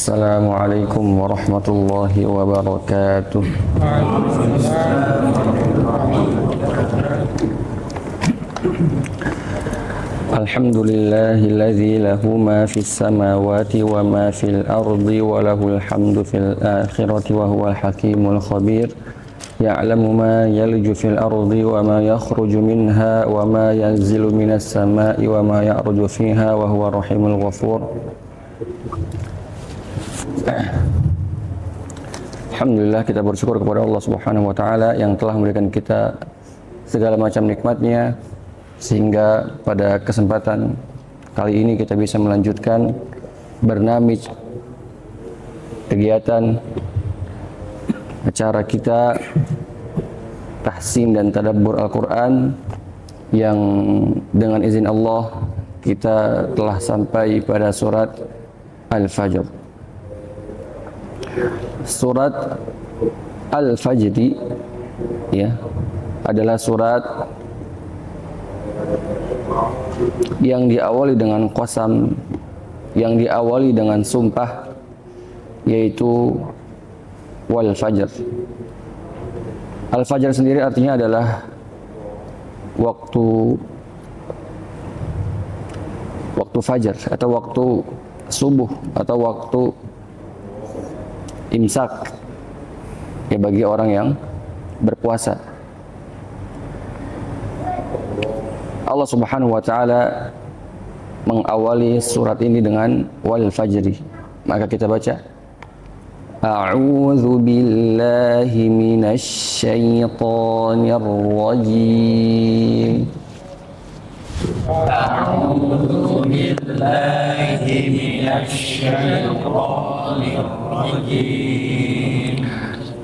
Assalamualaikum warahmatullahi wabarakatuh. Alhamdulillahilladzi lahu ma fis samawati wa ma fil ardi wa lahul hamdu fil akhirati wa huwal hakimul khabir. Ya'lamu ma yalju fil ardi wa ma yakhruju minha wa ma yanzilu minas sama'i wa ma ya'ruju fiha wa huwa rahimul ghafur. Alhamdulillah, kita bersyukur kepada Allah Subhanahu wa taala yang telah memberikan kita segala macam nikmatnya sehingga pada kesempatan kali ini kita bisa melanjutkan bernamij kegiatan acara kita tahsin dan tadabbur Al-Quran yang dengan izin Allah kita telah sampai pada surat Al-Fajr. Surat Al-Fajr ya adalah surat yang diawali dengan qasam, yang diawali dengan sumpah, yaitu wal fajr. Al-Fajr sendiri artinya adalah waktu fajar atau waktu subuh atau waktu imsak ya bagi orang yang berpuasa. Allah Subhanahu wa taala mengawali surat ini dengan wal fajri. Maka kita baca A'udzu billahi minasy syaithanir rajim. A'udzu billahi minasy syaithanir rajim.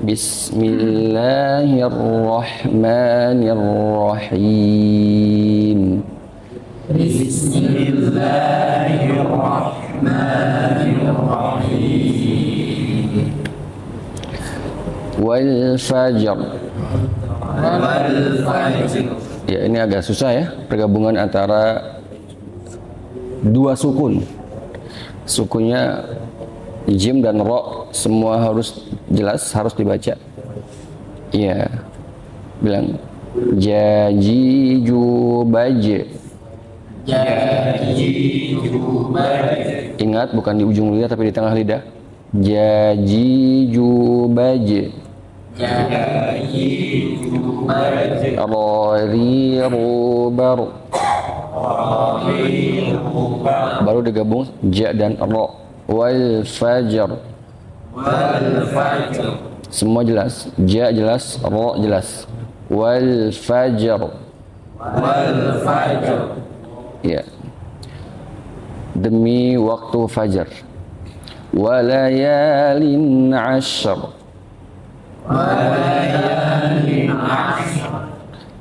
Bismillahirrahmanirrahim. Bismillahirrahmanirrahim. Wal fajr. Wal fajr. Ya, ini agak susah ya, pergabungan antara dua sukun. Sukunnya jim dan ro semua harus jelas, harus dibaca. Iya. Bilang jaji jubaje. Jaji jubaje. Ingat, bukan di ujung lidah tapi di tengah lidah. Jaji jubaje. Jaji jubaje. Rari rubar. Rari rubar. Baru digabung ja dan ro. Wal fajr. Wal fajr. Semua jelas, ja jelas, ro jelas. Wal fajr. Wal fajr. Ya. Demi waktu fajar. Walayalin ashr. Walayalin ashr.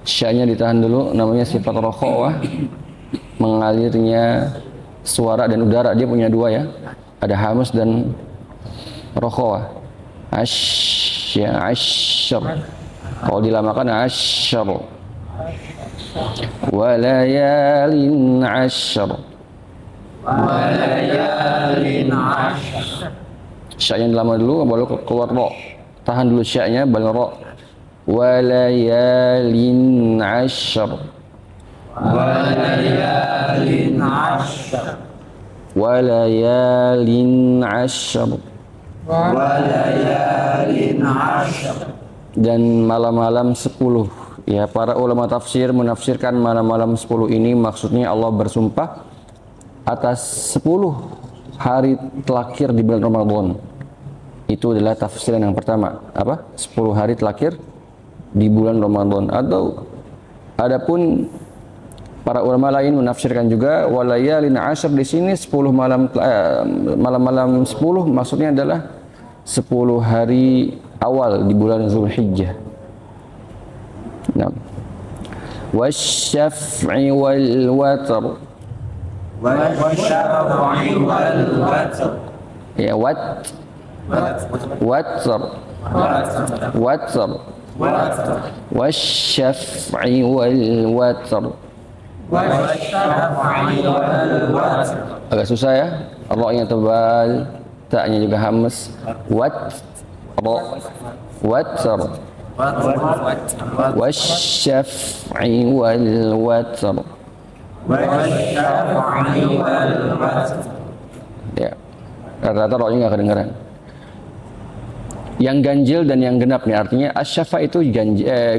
Sya-nya ditahan dulu, namanya sifat rokhawah, mengalirnya suara dan udara. Dia punya dua ya, ada hamus dan rokhawah. Asy, ashr. Kalau dilamakan ashr. Walayalin ashr. Walayalin ashr. Sya-nya dilama dulu, baru keluar ro. Tahan dulu sya-nya, baru ro. Walayalin ashr. Walayalin ashr. Walayalin ashr. Walayalin ashr. Dan malam-malam 10. Ya, para ulama tafsir menafsirkan malam-malam 10 ini maksudnya Allah bersumpah atas 10 hari terakhir di bulan Ramadan. Itu adalah tafsiran yang pertama. Apa? 10 hari terakhir di bulan Ramadan. Atau adapun para ulama lain menafsirkan juga walayalin ashr di sini 10 malam-malam 10 maksudnya adalah 10 hari awal di bulan Zulhijjah. Nah. Wasyaf'i wal watr. Wasyaf'i wal watr. Ya, watr. Watr. Wasyaf'i wal watr. Wasyaf'i wal watr. Agak susah ya, ra-nya tebal, ta'nya juga hamas. Watr. Wasyaf'i wal watr. Ya, rata-rata rohnya nggak kedengeran. Yang ganjil dan yang genap nih, artinya asyafa itu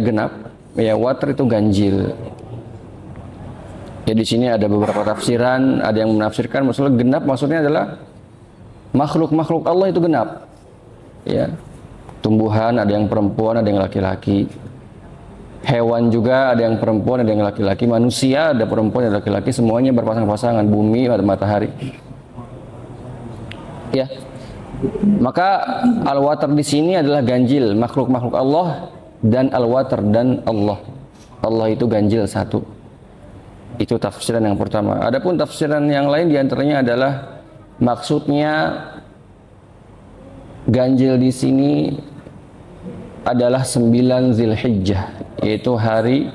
genap, ya watr itu ganjil. Ya di sini ada beberapa tafsiran, ada yang menafsirkan maksudnya genap maksudnya adalah makhluk-makhluk Allah itu genap. Ya. Tumbuhan ada yang perempuan, ada yang laki-laki. Hewan juga ada yang perempuan, ada yang laki-laki. Manusia ada perempuan, ada laki-laki, semuanya berpasang-pasangan, bumi atau matahari. Ya. Maka al-watr di sini adalah ganjil, makhluk-makhluk Allah dan al-watr dan Allah. Allah itu ganjil satu. Itu tafsiran yang pertama. Adapun tafsiran yang lain diantaranya adalah maksudnya ganjil di sini adalah 9 Zulhijjah, yaitu hari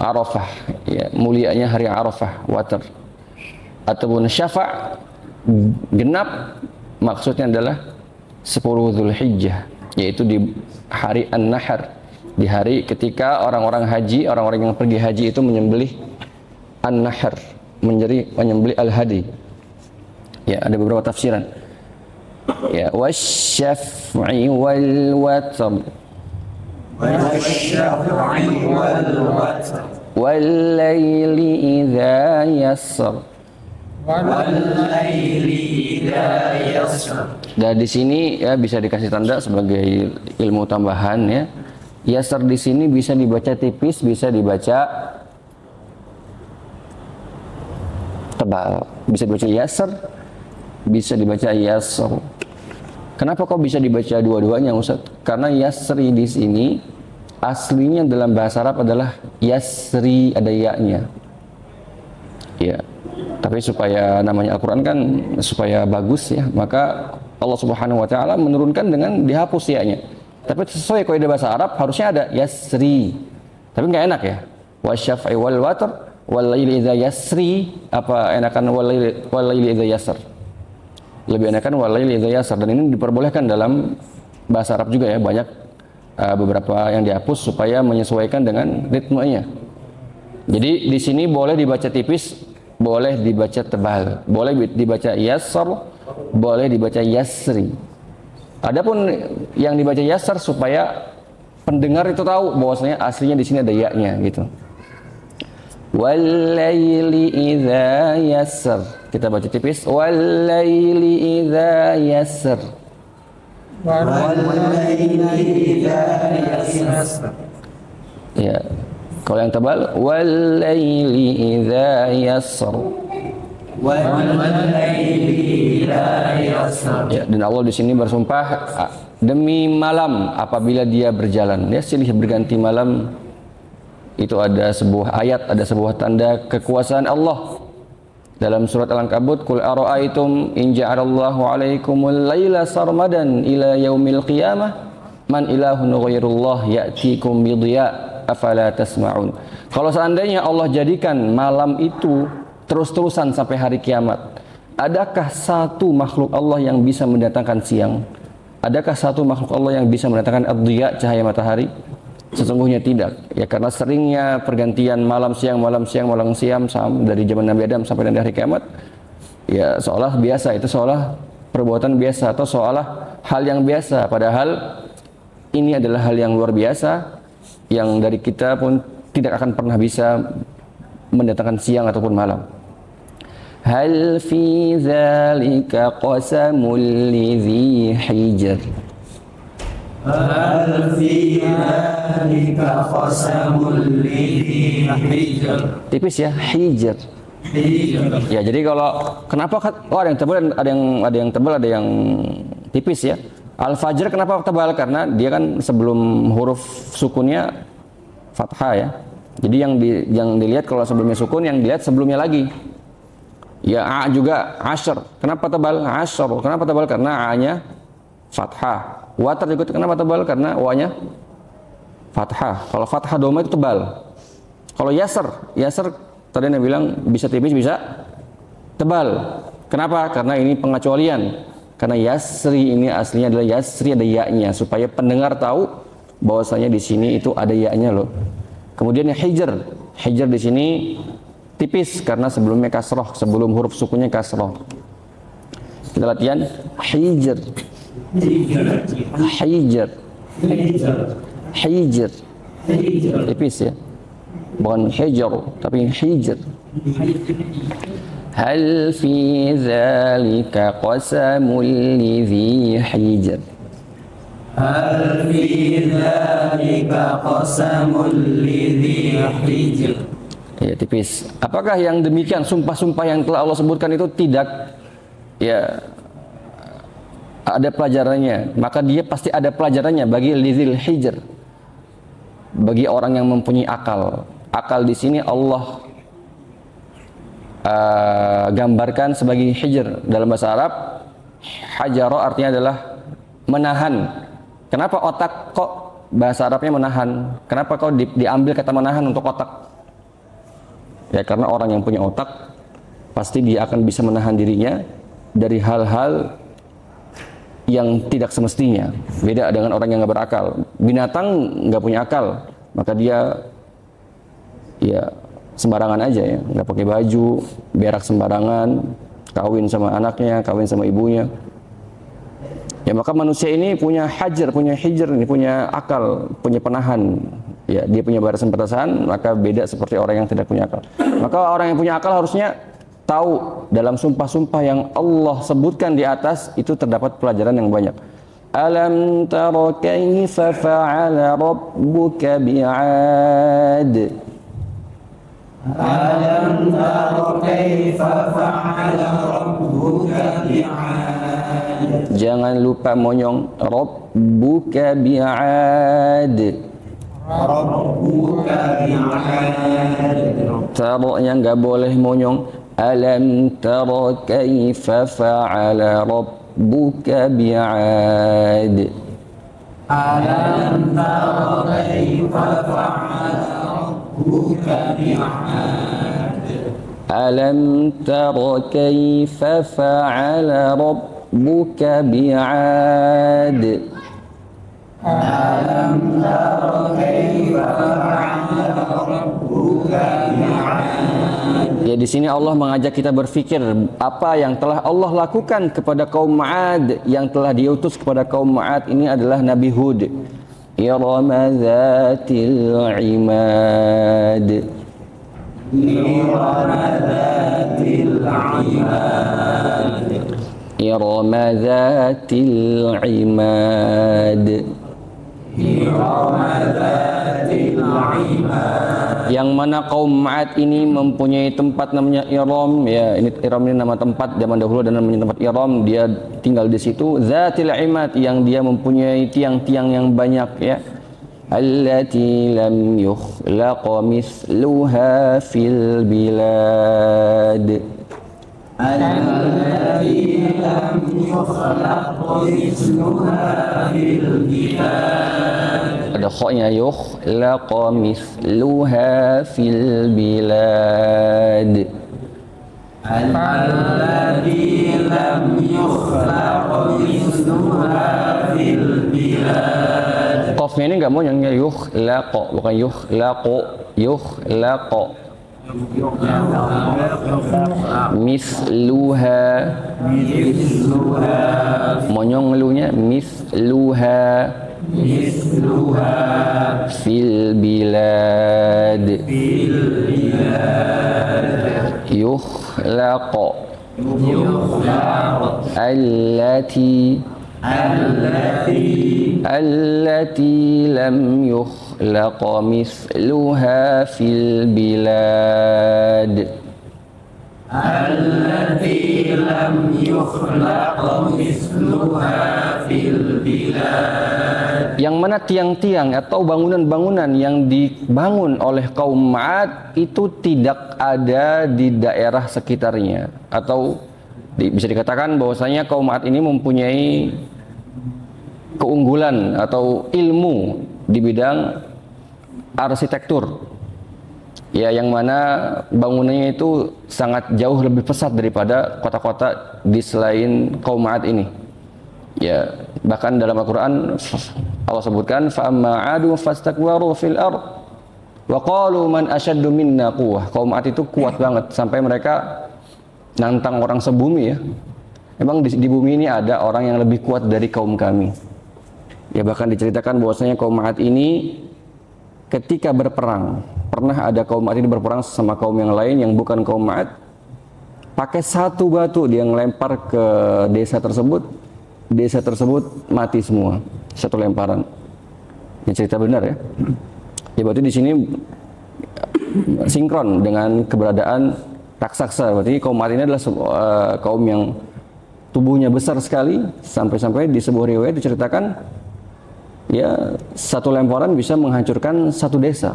Arafah, ya, mulianya hari Arafah, watr. Ataupun syafa' genap maksudnya adalah 10 Zulhijjah, yaitu di hari An-Nahr, di hari ketika orang-orang haji, orang-orang yang pergi haji itu menyembelih An-Nahr, menyembelih Al-Hadi. Ya, ada beberapa tafsiran. Ya, wasyaf'i wal watr. Wasyaf'i wal watr. Wal laili idza yasr. Wal laili idza yasr. Dan di sini ya bisa dikasih tanda sebagai ilmu tambahan ya. Yasr di sini bisa dibaca tipis, bisa dibaca tebal. Bisa dibaca yasr, bisa dibaca yasr. Kenapa kok bisa dibaca dua-duanya, Ustaz? Karena yasri di sini aslinya dalam bahasa Arab adalah yasri, ada ya-nya. Ya. Tapi supaya namanya Al-Qur'an kan supaya bagus ya, maka Allah Subhanahu wa taala menurunkan dengan dihapus ya-nya. Tapi sesuai kaidah bahasa Arab harusnya ada yasri. Tapi nggak enak ya. Wasyaf'i wal watr wal laili idza yasri, apa enakan wal laili idza yasr? Lebih enakan wal laili idza yasr, dan ini diperbolehkan dalam bahasa Arab juga ya, banyak beberapa yang dihapus supaya menyesuaikan dengan ritmenya. Jadi di sini boleh dibaca tipis, boleh dibaca tebal, boleh dibaca yasr, boleh dibaca yasri. Adapun yang dibaca yasr supaya pendengar itu tahu bahwasanya aslinya di sini ada ya-nya gitu. Wal laili idza yasr. Kita baca tipis. Wal laili idza yasr. Wal laili idza yasr. Ya. Kalau yang tebal, wal laili idza yasr. Wal laili idza yasr. Ya, dan Allah di sini bersumpah demi malam apabila dia berjalan. Ya, silih berganti malam. Itu ada sebuah ayat, ada sebuah tanda kekuasaan Allah. Dalam surat Al-Ankabut, qul ara'aitum in ja'alallahu 'alaikumul laila sarmadan ila yaumil qiyamah man ilahun ghairullah ya'tikum bidhiya afala tasma'un. Kalau seandainya Allah jadikan malam itu terus-terusan sampai hari kiamat, adakah satu makhluk Allah yang bisa mendatangkan siang? Adakah satu makhluk Allah yang bisa mendatangkan ad-dhiya, cahaya matahari? Sesungguhnya tidak, ya, karena seringnya pergantian malam siang dari zaman Nabi Adam sampai nanti hari kiamat, ya seolah biasa, itu seolah perbuatan biasa atau seolah hal yang biasa, padahal ini adalah hal yang luar biasa yang dari kita pun tidak akan pernah bisa mendatangkan siang ataupun malam. Hal fi dzalika qasamul lidzi hijr. Hal fi dzalika qasamul lidzi hijr. Tipis ya, hijr. Ya, jadi kalau kenapa ada yang tebal, ada yang tebal, ada yang tipis ya. Al-Fajr kenapa tebal? Karena dia kan sebelum huruf sukunnya fathah ya. Jadi yang dilihat kalau sebelumnya sukun, yang dilihat sebelumnya lagi. Ya, A juga Ashr. Kenapa tebal? Ashr. Kenapa tebal? Karena A-nya fathah. Watr juga kenapa tebal? Karena wa-nya fathah. Kalau fathah doma itu tebal. Kalau yasr tadi Anda bilang bisa tipis, bisa tebal. Kenapa? Karena ini pengecualian. Karena Yasri ini aslinya adalah Yasri, ada ya-nya, supaya pendengar tahu bahwasanya di sini itu ada ya-nya loh. Kemudian Hijr, Hijr di sini tipis karena sebelumnya kasroh, sebelum huruf sukunnya kasroh. Kita latihan Hijr, Hijr, Hijr, tipis ya, bukan Hijr tapi Hijr. Hal fi dzalika qasamul lidzi hijr. Hal fi dzalika qasamul lidzi hijr. Ya, tipis. Apakah yang demikian sumpah-sumpah yang telah Allah sebutkan itu tidak ya ada pelajarannya? Maka dia pasti ada pelajarannya bagi lidzil hijr, bagi orang yang mempunyai akal. Akal di sini Allah gambarkan sebagai hijr. Dalam bahasa Arab hajaro artinya adalah menahan. Kenapa otak kok bahasa Arabnya menahan? Kenapa kok diambil kata menahan untuk otak? Ya karena orang yang punya otak pasti dia akan bisa menahan dirinya dari hal-hal yang tidak semestinya. Beda dengan orang yang nggak berakal. Binatang nggak punya akal, maka dia ya sembarangan aja ya, nggak pakai baju, berak sembarangan, kawin sama anaknya, kawin sama ibunya. Ya maka manusia ini punya hajar, punya hijr, ini punya akal, punya penahan. Ya dia punya batasan-batasan, maka beda seperti orang yang tidak punya akal. Maka orang yang punya akal harusnya tahu dalam sumpah-sumpah yang Allah sebutkan di atas itu terdapat pelajaran yang banyak. Alam tara kaifa fa'ala rabbuka bi'ad. Alam tara kaifa fa'ala rabbuka bi'ad. Jangan lupa monyong rabbuka bi'ad. Rabbuka bi'ad. Taroknya nggak boleh monyong. Alam tara kaifa fa'ala rabbuka bi'ad. Alam tara kaifa fa'ala rabbuka bi'ad. Alam tara kaifa fa'ala rabbuka bi'ad. Alam tara kaifa fa'ala rabbuka bi'ad. Ya di sini Allah mengajak kita berpikir apa yang telah Allah lakukan kepada kaum Ma'ad, yang telah diutus kepada kaum Ma'ad ini adalah Nabi Hud. Irama dzatil imad. Irama dzatil imad. Irama dzatil imad. Irama dzatil imad. Yang mana kaum Ma'ad ini mempunyai tempat namanya Iram, ya ini Iram ini nama tempat zaman dahulu dan namanya tempat Iram, dia tinggal di situ. Zatil imad, yang dia mempunyai tiang-tiang yang banyak ya. Allati lam yukhlaq mithluha fil bilad. Allati lam yukhlaq mithluha fil bilad. Ada khoknya, yukhlaq mithluha fil bilad. Allati lam yukhlaq mithluha fil bilad. Qafnya ini nggak mau yang yukhlaq, bukan yukhlaqu, yukhlaq. Mithluha, monyong lunya mithluha, fil bilad, yukhlaq, allati lam yukhlaq mithluha fil bilad. Allati lam yukhlaq mithluha fil bilad. Yang mana tiang-tiang atau bangunan-bangunan yang dibangun oleh kaum Ma'ad itu tidak ada di daerah sekitarnya, atau bisa dikatakan bahwasanya kaum Ma'ad ini mempunyai keunggulan atau ilmu di bidang arsitektur. Ya, yang mana bangunannya itu sangat jauh lebih pesat daripada kota-kota di selain kaum Ma'ad ini. Ya, bahkan dalam Al-Qur'an Allah sebutkan fa amma 'adu fastakbaru fil ard wa qalu man asyaddu minna quwwah. Kaum Ad itu kuat banget sampai mereka nantang orang sebumi ya. Emang di bumi ini ada orang yang lebih kuat dari kaum kami. Ya, bahkan diceritakan bahwasanya kaum Ad ini ketika berperang, pernah ada kaum Ad ini berperang sama kaum yang lain yang bukan kaum Ad. Pakai satu batu dia ngelempar ke desa tersebut mati semua, satu lemparan. Ini cerita benar ya. Ya berarti di sini sinkron dengan keberadaan raksasa. Berarti kaum Ad ini adalah kaum yang tubuhnya besar sekali, sampai-sampai di sebuah riwayat diceritakan ya satu lemparan bisa menghancurkan satu desa.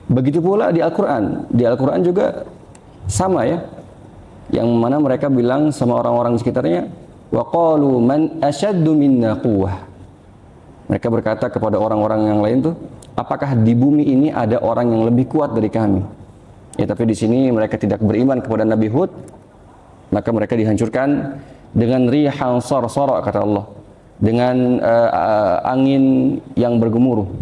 Begitu pula di Al-Quran. Di Al-Quran juga sama ya, yang mana mereka bilang sama orang-orang sekitarnya, wa qalu man asyaddu minna quwwah. Mereka berkata kepada orang-orang yang lain tuh, apakah di bumi ini ada orang yang lebih kuat dari kami? Ya, tapi di sini mereka tidak beriman kepada Nabi Hud, maka mereka dihancurkan dengan rihan sarsara kata Allah, dengan angin yang bergemuruh.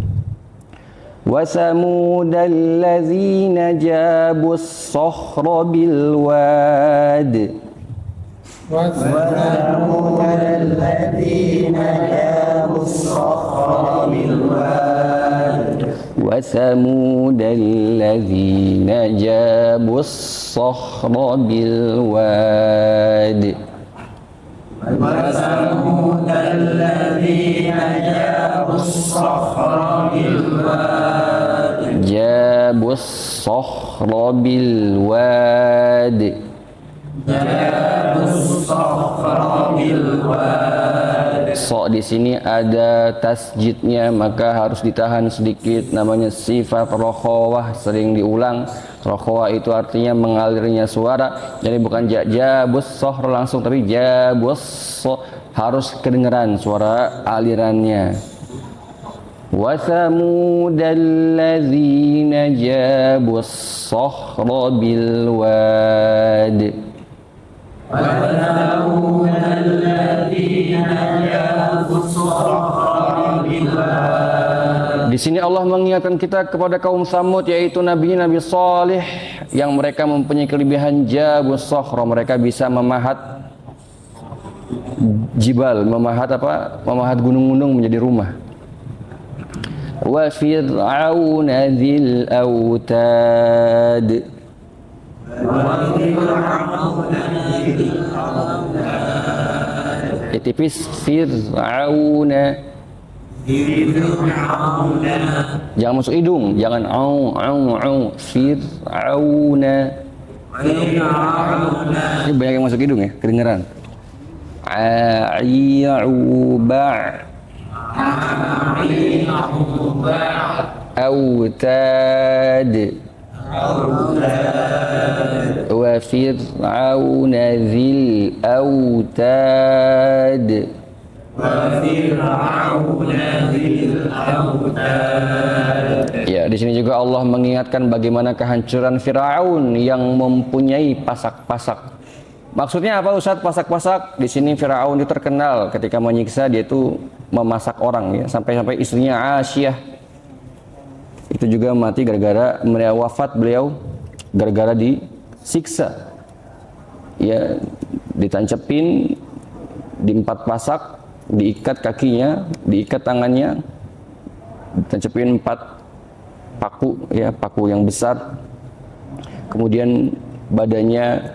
Wa samudal ladzina jabus sakhra bil wad. وثمود الذين جابوا الصخر بالواد وثمود الذين جابوا الصخر بالواد وثمود الذين جابوا الصخر بالواد جابوا الصخر بالواد So di sini ada tasjidnya, maka harus ditahan sedikit. Namanya sifat rokhawah, sering diulang. Rokhawah itu artinya mengalirnya suara. Jadi bukan jabus sohr langsung, tapi jabus sohr, harus kedengeran suara alirannya. Wa thamudal ladzina jabus sohra bil wad. Di sini Allah mengingatkan kita kepada kaum Samud, yaitu Nabi Saleh, yang mereka mempunyai kelebihan jabus sohra. Mereka bisa memahat jibal, memahat gunung-gunung menjadi rumah. Wa fir'auna dzil autad. Tipis fir'auna. Jangan masuk hidung, jangan au. Fir'auna. Ini banyak yang masuk hidung ya, kedengeran. A'iyuba. Autad. Wa fir'auna dzil autad. Ya, di sini juga Allah mengingatkan bagaimana kehancuran Firaun yang mempunyai pasak-pasak. Maksudnya apa Ustaz pasak-pasak? Di sini Firaun itu terkenal ketika menyiksa, dia itu memasak orang ya, sampai-sampai istrinya Asyah itu juga mati gara-gara beliau gara-gara disiksa. Ya, ditancepin di 4 pasak, diikat kakinya, diikat tangannya, ditancepin 4 paku ya, paku yang besar. Kemudian badannya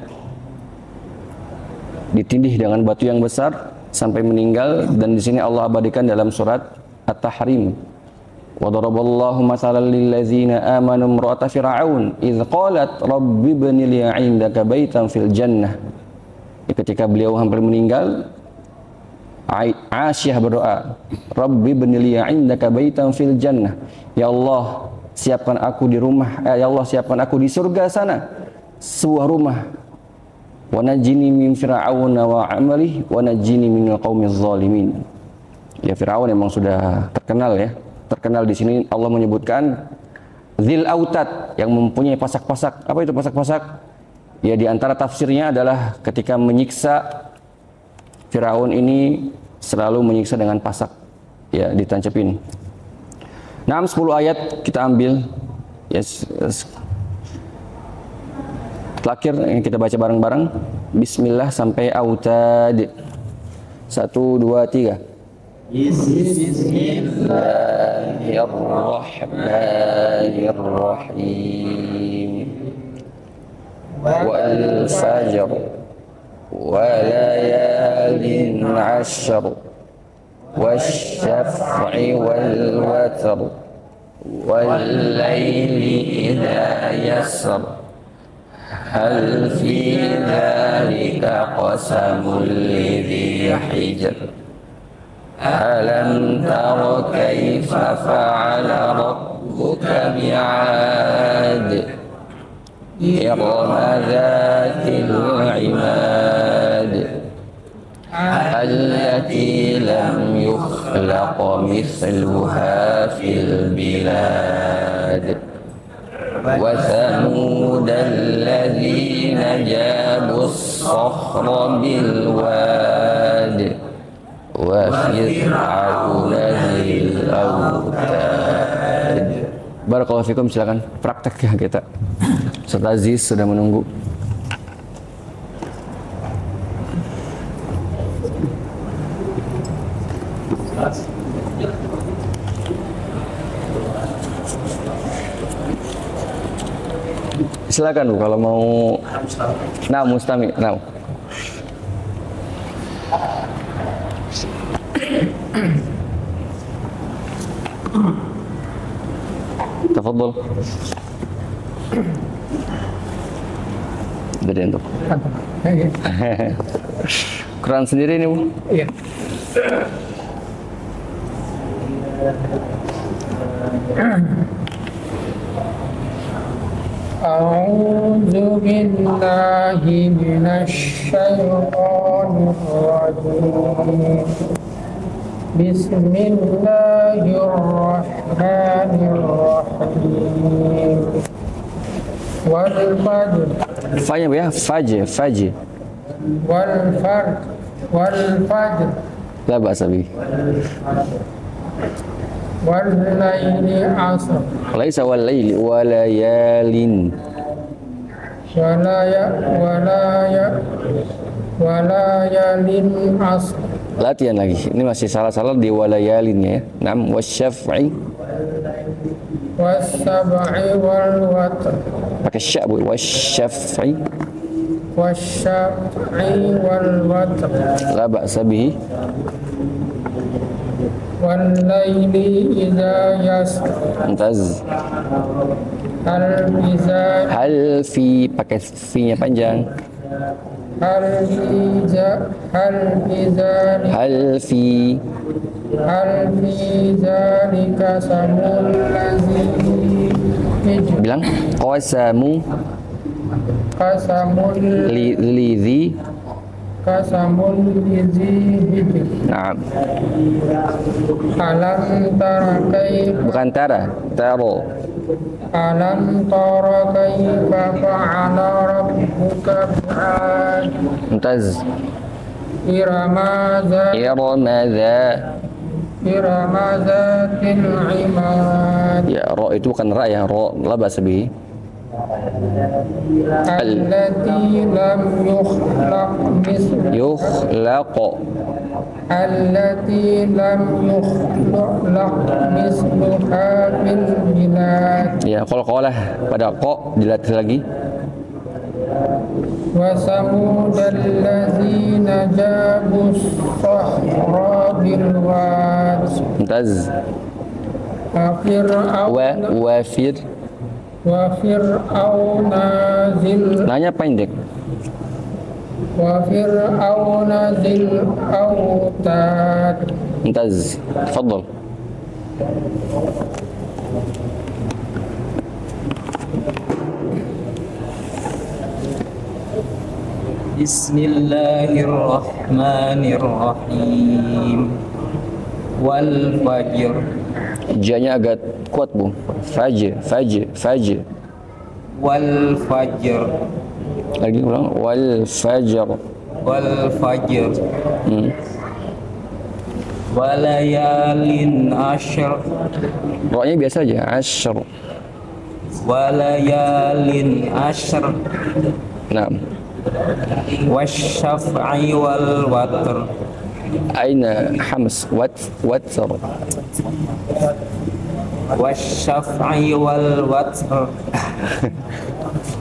ditindih dengan batu yang besar sampai meninggal. Dan di sini Allah abadikan dalam surat At-Tahrim. Wa daraballahu mathalan lil ladzina amanu imra'ata fir'aun idz qalat rabbi ibni li 'indaka baitan fil jannah. Ketika beliau hampir meninggal, Asyah berdoa, rabbi ibni li 'indaka baitan fil jannah. Ya Allah, siapkan aku di rumah, ya Allah siapkan aku di surga sana sebuah rumah. Wa najini min fir'auna wa 'amalihi wa najini minal qaumiz zalimin. Ya, Firaun memang sudah terkenal ya. Terkenal di sini Allah menyebutkan Dzil Autad, yang mempunyai pasak-pasak. Apa itu pasak-pasak? Ya, di antara tafsirnya adalah ketika menyiksa Firaun ini selalu menyiksa dengan pasak, ya ditancepin. 10 ayat kita ambil, yes. Terakhir yang kita baca bareng-bareng, Bismillah sampai Autad. 1, 2, 3. Bismillahirrahmanirrahim. Wal fajr wa layalin 'ashr wasyaf'i wal watr wal laili idza yasr hal fi dzalika qasamul lidzi hijr alam tara kaifa fa'ala rabbuka bi'ad irama dzatil 'imad allati lam yukhlaq mithluha fil bilad wa thamud alladhina jabu as-sakhra bil wad wa fir'auna dzil autad. Barakallahu fikum, silakan praktek ya kita. Ustaz Aziz sudah menunggu. Silakan Bu kalau mau. Nah, Mustami, nah. Tafadhol. Dari untuk. Quran sendiri nih Bu? Iya. A'udzu billahi minasy syaithanir rajim. Bismillahirrahmanirrahim. Wal fajr. Fajr ya, fajr. Wal fajr. La ba'sa bi. Wal laili asr. Laisa wal laili wa layalin. Walayalin asr. Latihan lagi. Ini masih salah-salah di walayalin ya. Nam wasyaf'i. Wassab'i wal watr. Pakai sya Bu, wasyaf'i. Wasyaf'i wal watr. La ba'sa bihi. Wal laili idza yasr. Mumtaz. Hal fi pakai fi-nya panjang. hal fi zalika samul ladzi Bilang qasamul lidzi. Naam. Alam tara kaifa. Bukan tara, taro. Alam tara kaifa fa'ala rabbuka bi'ad. Mumtaz. Irama zatil imad. Ya, ro itu bukan ra ya, ro la ba'sa bihi. Allati lam Yukhlaq. Allati lam yukhlaq misluha fil bilad. Ya, qalqalah pada qa dilatih lagi. Wa samud allazina jabu as-sahra bil wad. Mumtaz. Wa fir'auna zil. Nanya pendek. Wa fir'auna zil autad. Mumtaz. Tafadhal. Bismillahirrahmanirrahim. Wal fajr. J-nya agak kuat Bu. Fajr. Wal fajr. Lagi ulang. Wal fajr. Wal fajr. walayalin ashr, Roknya biasa aja, asyr. walayalin ashr, Nah, wasyaf'i wal watr, aina hams watsar. wasyaf'i wal watr,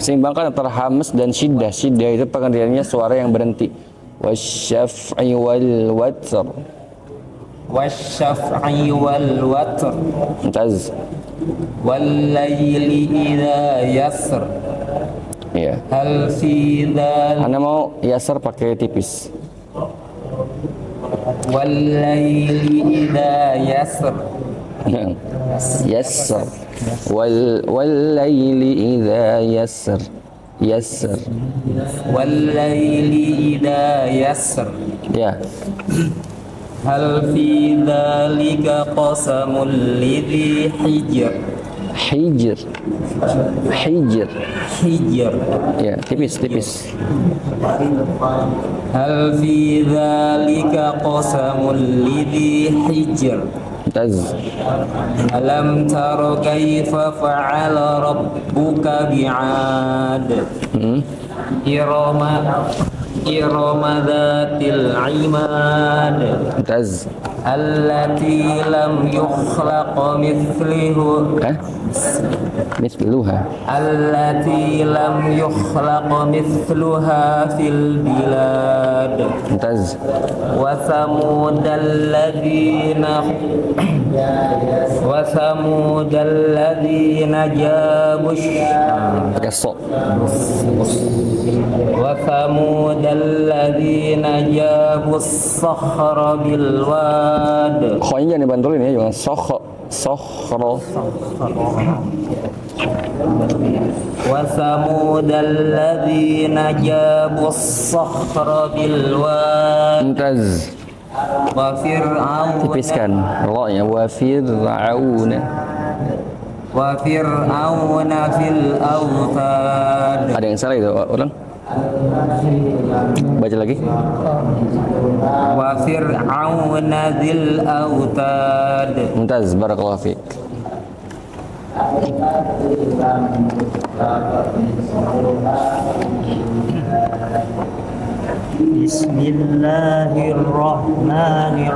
Seimbangkan antara hamas dan syiddah. Syiddah itu pengertiannya suara yang berhenti. Wasyaf'i wal watsar. wasyaf'i wal watr, Mumtaz. wal layli idza yasr, Ya. hal fi dzal, Anda mau yasar pakai tipis. wal layli idza yasr, Yassar. Wal laili idza yassar. Yassar. wal layli idza yasr, Ya. hal fi dzalika qasamul lidhi hijr, Hijr. Hijr. hijr, Ya, tipis. hal fi dzalika qasamul lidhi hijr, Mumtaz. alam tara kaifa fa'ala rabbuka bi'ad, irama dzatil imad, Mumtaz. allati lam yukhlaq mithluhu, Misluha. allati lam yukhlaq mithluha fil bilad, Mumtaz. wa thamudalladzina jabu Pakai sok. as-sakhra bil wad, Khonya jangan dibantulin ya, jangan sokhro. wa thamudalladzina jabu as-sakhra bil wad, Mumtaz. wa fir'auna Tipiskan roknya. Wa fir'auna. fil awtad, Ada yang salah itu ulang. Baca lagi. wa fir'auna dzil awtad. Mumtaz, barakallahu fiik.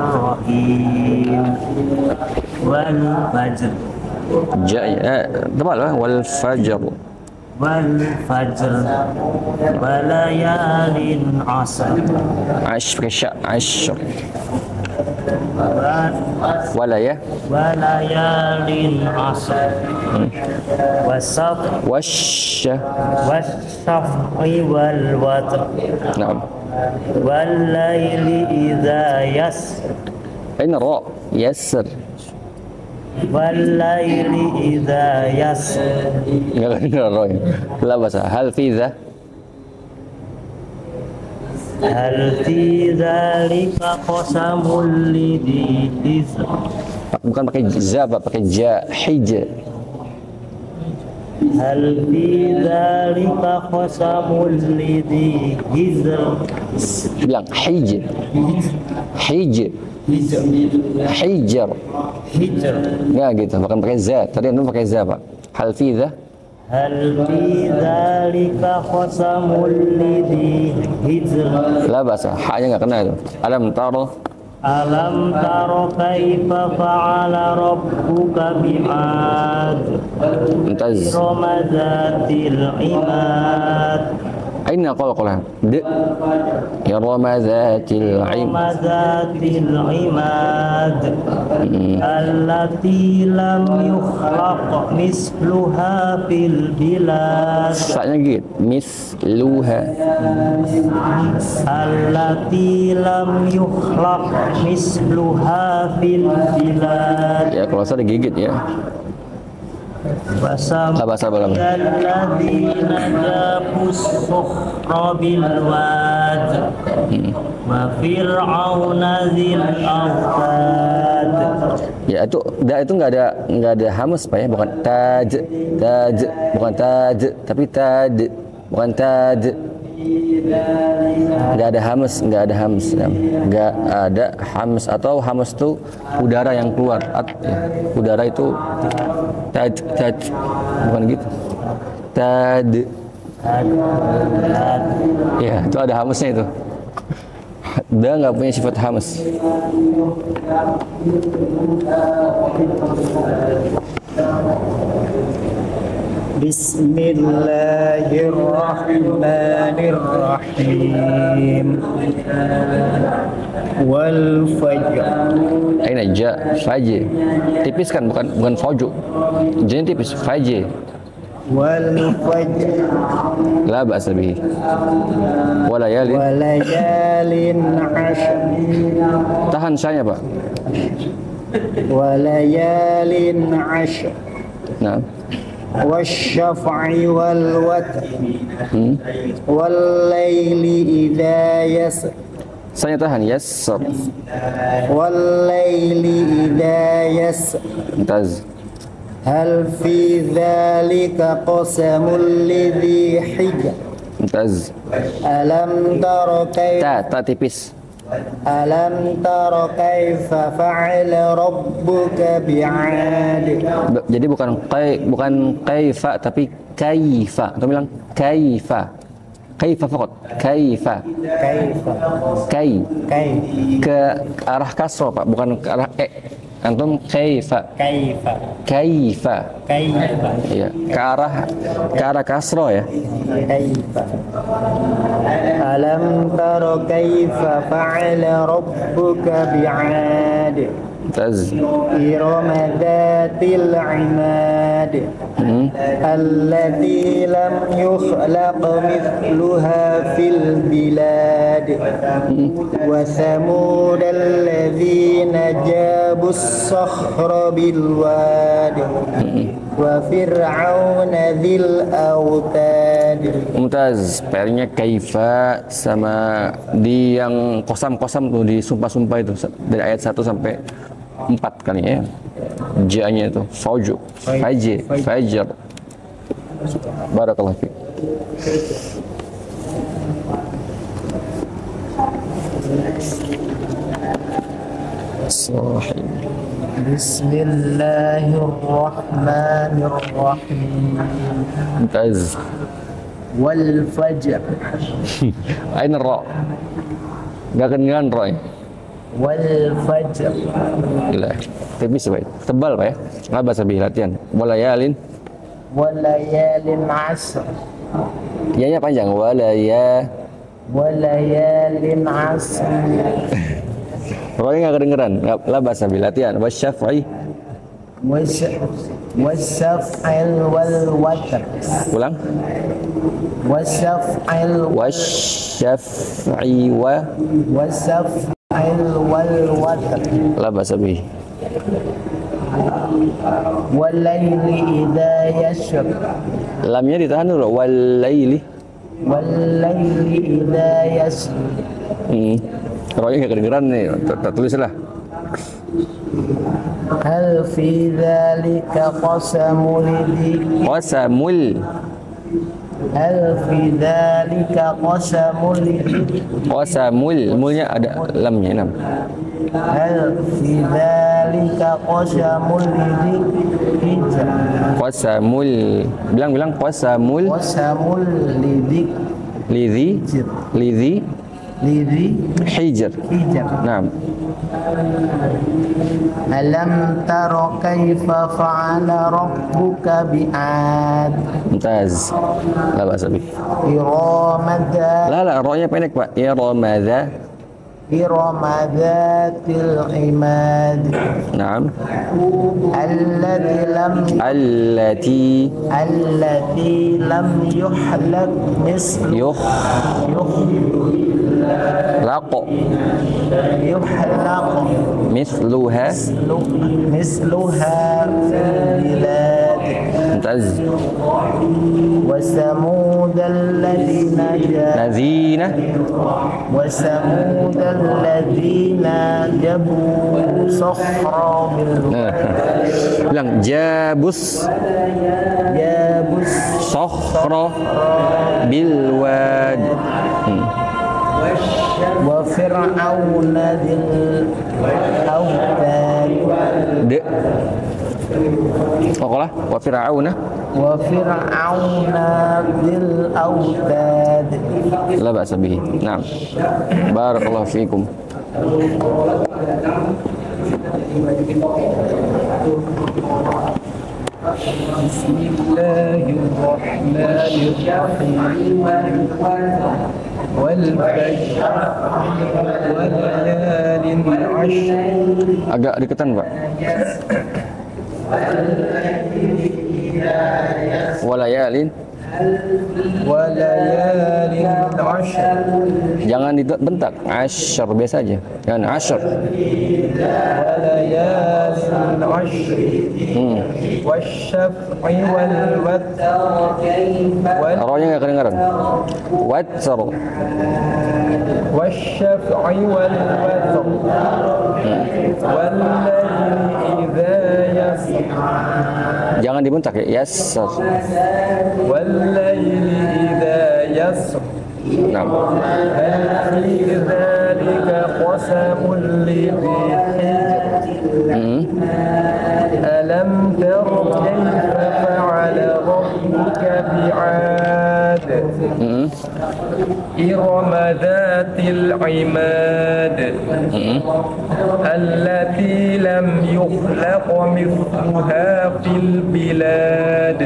Bismillahirrahmanirrahim. Wal fajr, Tebal wal fajr. wal fajr, walayalin asr, Pakai sya, ashr. Wala ya. walayalin asr, Wasya. wasyaf'i wal watr, Naam. wal layli idza yasr, Aina ra? Yassar. wal layli idza yasr, Enggak ada ra ya. La basa. Hal fi dha? hal fi dzalika qasamul lidhi hijr, Bukan pakai za, Pak, pakai ja. Hij. hal fi dzalika qasamul lidhi hijr, Bilang hij. Hij. Hijar. hijr, Enggak gitu, bukan pakai za. Tadi Anda pakai za, Pak. Hal fi dha? hal fi dzalika qasamul lidhi hijr, La basa. Ha-nya enggak kena itu. Alam tara. alam tara kaifa fa'ala rabbuka bi'ad, Mumtaz. irama dzatil imad, Aina qalqalah? D. Irama dzatil im. irama dzatil imad, allati lam yukhlaq misluha fil bilad, Sa-nya gitu. Misluha. allati lam yukhlaq misluha fil bilad, Ya kalau saya digigit ya. Sabar, sabar, sabar. alladzina jabus sukhra bil wad, wa fir'auna dzil awtad. Ya itu nggak ada hamas Pak ya, bukan taj, bukan taj, tapi tad, bukan tad. Nggak ada hams, nggak ada hams, nggak ada hams, atau hams itu udara yang keluar. Udara itu tad, bukan gitu. Tad. Ya, itu ada hamsnya itu. Dia nggak punya sifat hams. Bismillahirrahmanirrahim. Wal fajr. Aina ja fajr. Tipis kan, bukan fajr. Jadi tipis fajr. Wal fajr. La ba'sa bihi. Walayalin. Walayalin ashr. Tahan saya, Pak. Walayalin ashr. Nah. Wasyaf'i wal watr. Wal laili idza yasr. Saya tahan, yassar. Wal laili idza yasr. Mumtaz. Hal fi dzalika qasamul lidhi hijr. Mumtaz. Alam tara kaifa Ta tipis. Alam tara kaifa fa'ala rabbuka bi'ad. Jadi bukan kaifa tapi kaifa. Kamu bilang kaifa. Kaifa faqat. Kaifa. Kaifa. Kai. Kai. Ke arah kasro, Pak, bukan ke arah Antum kaifa. Kaifa. Kaifa. Kaifa. Iya, ke arah kasro ya. Kaifa. Alam tara kaifa fa'ala rabbuka bi'ad. Mumtaz. إرم ذات العماد التي لم يخلق مثلها في البلاد وثمود الذين جابوا الصخر بالواد وفرعون ذي الأوتاد. Mumtaz. PR-nya kaifa sama di yang kosam-kosam tuh, di sumpah-sumpah itu dari ayat 1 sampai 4 kali ya. Ja-nya itu fajr, fajr. Barakallahu fiik. Sahih. Bismillahirrahmanirrahim. Mumtaz. Wal fajr. Aina ra? Enggak kedengeran ra ya? Wal fajr. Gila. Tipis, Pak. Tebal, Pak ya. Enggak bahasa bih latihan. Walayalin. Walayalin asr. Ya-nya panjang. Walayalin asr. Ra-nya enggak kedengeran. Enggak bahasa bih latihan. Wasyaf'i. Wasyaf'il wal watr. Ulang. Wasyaf'il Wasyaf'i Wasyaf'il wal watr. La bahasa bih. Walaili idza yashr. Lamnya ditahan dulu. Walaili. Walaili idza yashr. Ra-nya enggak kedengeran nih. Tulislah. Hal fi dzalika qasamul lidhi. Qasamul. Hal fi dzalika qasamul lidhi. Qasamul. Mulnya ada lamnya. Hal fi dzalika qasamul lidhi hijr. Qasamul. Bilang qasamul. Qasamul lidhi Lidhi hijr. hijr. Naam. Alam tara kaifa fa'ala rabbuka bi'ad. Mumtaz. La ba'sa bih. Iramada. La, ra-nya pendek, Pak. Iramada. Iramadzatil imad. Naam. Allati lam yuhlak mislu Laq. yuhlaq Misluha. misluha fil bilad. Mumtaz. وثمود الذين Lazina. وثمود الذين جابوا صخرا Bilang jabus جابوا sokhra bilwad. وفرعون ذي الأوتاد De. Pokoknya wa fir'auna. وفرعون ذي الأوتاد. La ba'sa bihi. Naam. Barakallahu fiikum. بسم الله الرحمن الرحيم والفجر وليال عشر. Agak deketan, Pak. Walayalin. وليال عشر. Jangan dibentak. Asyar biasa aja. Jangan asyar. وليال عشر والشفع والوتر Rohnya nggak kedengaran. Watsar. والشفع والوتر والليل إذا يسر Jangan dibentak ya. Yassar. والليل إذا يسر Naam. هل في ذلك قسم لذي حجر ألم تر كيف فعل ربك بعاد إرم ذات العماد التي لم يخلق مثلها في البلاد.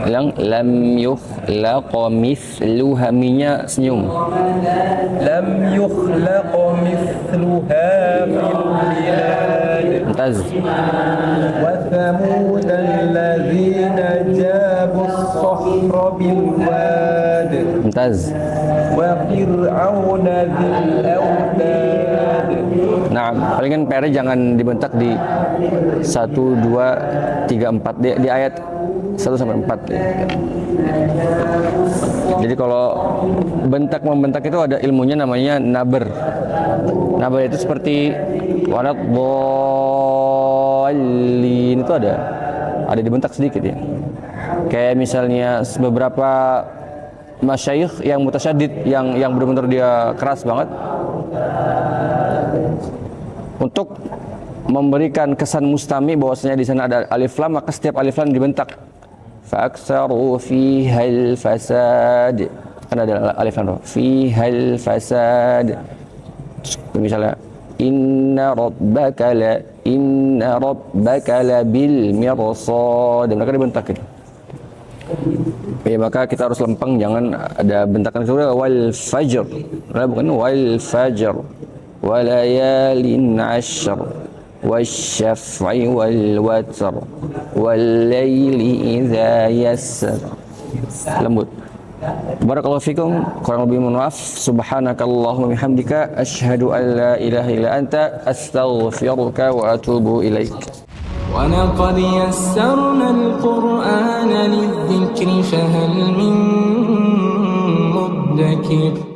Yang lam yukhlaq mithluha, minya senyum. لم يخلق مثلها في البلاد. Mumtaz. وثمود الذين جابوا الصخر بالواد Mumtaz. وفرعون ذي الأوتاد. Nah, palingan PR jangan dibentak di 1, 2, 3, 4 di ayat 1 sampai 4. Jadi kalau bentak membentak itu ada ilmunya, namanya naber. Naber itu seperti walat dhalin, itu ada dibentak sedikit ya. Kayak misalnya beberapa masyayikh yang mutasyadid, yang benar-benar dia keras banget, untuk memberikan kesan mustami bahwasanya di sana ada alif lam, maka setiap alif lam dibentak. Fa'aktsaru fihal fasad. Kan ada alif lam fihal fasad. Misalnya inna rabbaka la bil mirsad. Dan mereka dibentak gitu. Ya, maka kita harus lempeng, jangan ada bentakan kedua wal fajr. Nah, bukan wal fajr. Walayalin ashr wasyaf'i wal watr wal laili idza yassar. Lembut. Barakallahu fikum. Kurang lebih mohon maaf. Subhanakallahumma bihamdika asyhadu an la ilaha illa anta astaghfiruka wa atubu ilaik. ولقد يسرنا القرآن للذكر فهل من مدكر